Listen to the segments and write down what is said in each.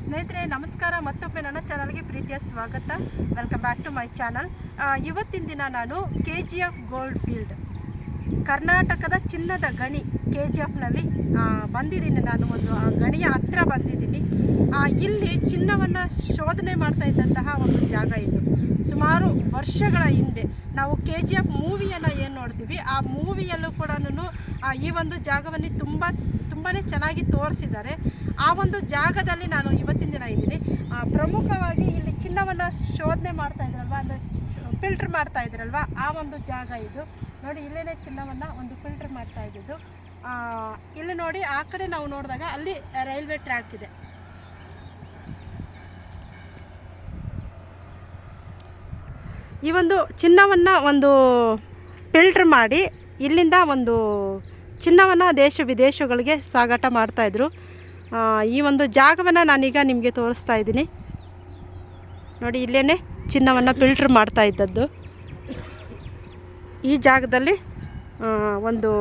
ಸ್ನೇಹಿತರೆ ನಮಸ್ಕಾರ. ಮತ್ತೊಮ್ಮೆ ನನ್ನ ಚಾನಲ್ಗೆ ಪ್ರೀತಿಯ ಸ್ವಾಗತ. Welcome back to my channel. ಇವತ್ತಿನ ದಿನ ನಾನು KGF ಗೋಲ್ಡ್ ಫೀಲ್ಡ್, ಕರ್ನಾಟಕದ ಚಿನ್ನದ ಗಣಿ KGFನಲ್ಲಿ ಬಂದಿದ್ದೀನಿ. ನಾನು ಒಂದು ಗಣಿಯ ಹತ್ರ ಬಂದಿದ್ದೀನಿ. ಇಲ್ಲಿ ಚಿನ್ನವನ್ನು ಶೋಧನೆ ಮಾಡ್ತಾ ಇದ್ದಂತಹ ಒಂದು ಜಾಗ ಇದು. ಸುಮಾರು ವರ್ಷಗಳ ಹಿಂದೆ ನಾವು KGF ಮೂವಿಯನ್ನು ಏನು ನೋಡ್ತೀವಿ, ಆ ಮೂವಿಯಲ್ಲೂ ಕೂಡ ಈ ಒಂದು ಜಾಗವನ್ನು ತುಂಬಾ ಚೆನ್ನಾಗಿ ತೋರಿಸಿದ್ದಾರೆ. ಆ ಒಂದು ಜಾಗದಲ್ಲಿ ನಾನು ಇವತ್ತಿನ ದಿನ ಇದ್ದೀನಿ. ಪ್ರಮುಖವಾಗಿ ಇಲ್ಲಿ ಚಿನ್ನವನ್ನು ಶೋಧನೆ ಮಾಡ್ತಾ ಇದ್ರಲ್ವ, ಅಂದರೆ ಫಿಲ್ಟರ್ ಮಾಡ್ತಾ ಇದ್ರಲ್ವ, ಆ ಒಂದು ಜಾಗ ಇದು. ನೋಡಿ, ಇಲ್ಲೇ ಚಿನ್ನವನ್ನು ಒಂದು ಫಿಲ್ಟರ್ ಮಾಡ್ತಾ ಇದ್ದಿದ್ದು. ಇಲ್ಲಿ ನೋಡಿ, ಆ ಕಡೆ ನಾವು ನೋಡಿದಾಗ ಅಲ್ಲಿ ರೈಲ್ವೆ ಟ್ರ್ಯಾಕ್ ಇದೆ. ಈ ಒಂದು ಚಿನ್ನವನ್ನು ಒಂದು ಫಿಲ್ಟರ್ ಮಾಡಿ ಇಲ್ಲಿಂದ ಒಂದು ಚಿನ್ನವನ್ನು ದೇಶ ವಿದೇಶಗಳಿಗೆ ಸಾಗಾಟ ಮಾಡ್ತಾಯಿದ್ರು. ಈ ಒಂದು ಜಾಗವನ್ನು ನಾನೀಗ ನಿಮಗೆ ತೋರಿಸ್ತಾ ಇದ್ದೀನಿ. ನೋಡಿ, ಇಲ್ಲೇ ಚಿನ್ನವನ್ನು ಫಿಲ್ಟರ್ ಮಾಡ್ತಾ ಇದ್ದದ್ದು. ಈ ಜಾಗದಲ್ಲಿ ಒಂದು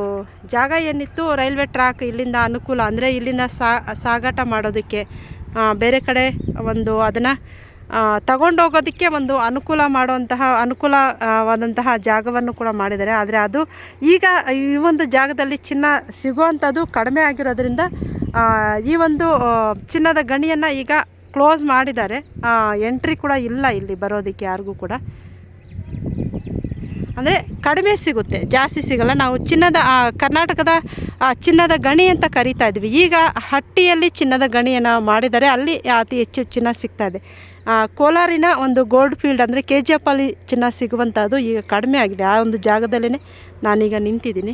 ಜಾಗ ಏನಿತ್ತು, ರೈಲ್ವೆ ಟ್ರ್ಯಾಕ್ ಇಲ್ಲಿಂದ ಅನುಕೂಲ, ಅಂದರೆ ಇಲ್ಲಿಂದ ಸಾಗಾಟ ಮಾಡೋದಕ್ಕೆ ಬೇರೆ ಕಡೆ ಒಂದು ಅದನ್ನು ತಗೊಂಡೋಗೋದಕ್ಕೆ ಒಂದು ಅನುಕೂಲವಾದಂತಹ ಜಾಗವನ್ನು ಕೂಡ ಮಾಡಿದ್ದಾರೆ. ಆದರೆ ಅದು ಈಗ ಈ ಒಂದು ಜಾಗದಲ್ಲಿ ಚಿನ್ನ ಸಿಗುವಂಥದ್ದು ಕಡಿಮೆ ಆಗಿರೋದ್ರಿಂದ ಈ ಒಂದು ಚಿನ್ನದ ಗಣಿಯನ್ನು ಈಗ ಕ್ಲೋಸ್ ಮಾಡಿದ್ದಾರೆ. ಎಂಟ್ರಿ ಕೂಡ ಇಲ್ಲ ಇಲ್ಲಿ ಬರೋದಕ್ಕೆ ಯಾರಿಗೂ ಕೂಡ. ಅಂದರೆ ಕಡಿಮೆ ಸಿಗುತ್ತೆ, ಜಾಸ್ತಿ ಸಿಗಲ್ಲ. ನಾವು ಕರ್ನಾಟಕದ ಚಿನ್ನದ ಗಣಿ ಅಂತ ಕರಿತಾ ಇದ್ವಿ. ಈಗ ಹಟ್ಟಿಯಲ್ಲಿ ಚಿನ್ನದ ಗಣಿಯನ್ನು ಮಾಡಿದ್ದಾರೆ, ಅಲ್ಲಿ ಅತಿ ಹೆಚ್ಚು ಚಿನ್ನ ಸಿಗ್ತಾಯಿದೆ. ಕೋಲಾರಿನ ಒಂದು ಗೋಲ್ಡ್ ಫೀಲ್ಡ್, ಅಂದರೆ KGF ಅಲ್ಲಿ ಚಿನ್ನ ಸಿಗುವಂಥದ್ದು ಈಗ ಕಡಿಮೆ ಆಗಿದೆ. ಆ ಒಂದು ಜಾಗದಲ್ಲೇ ನಾನೀಗ ನಿಂತಿದ್ದೀನಿ.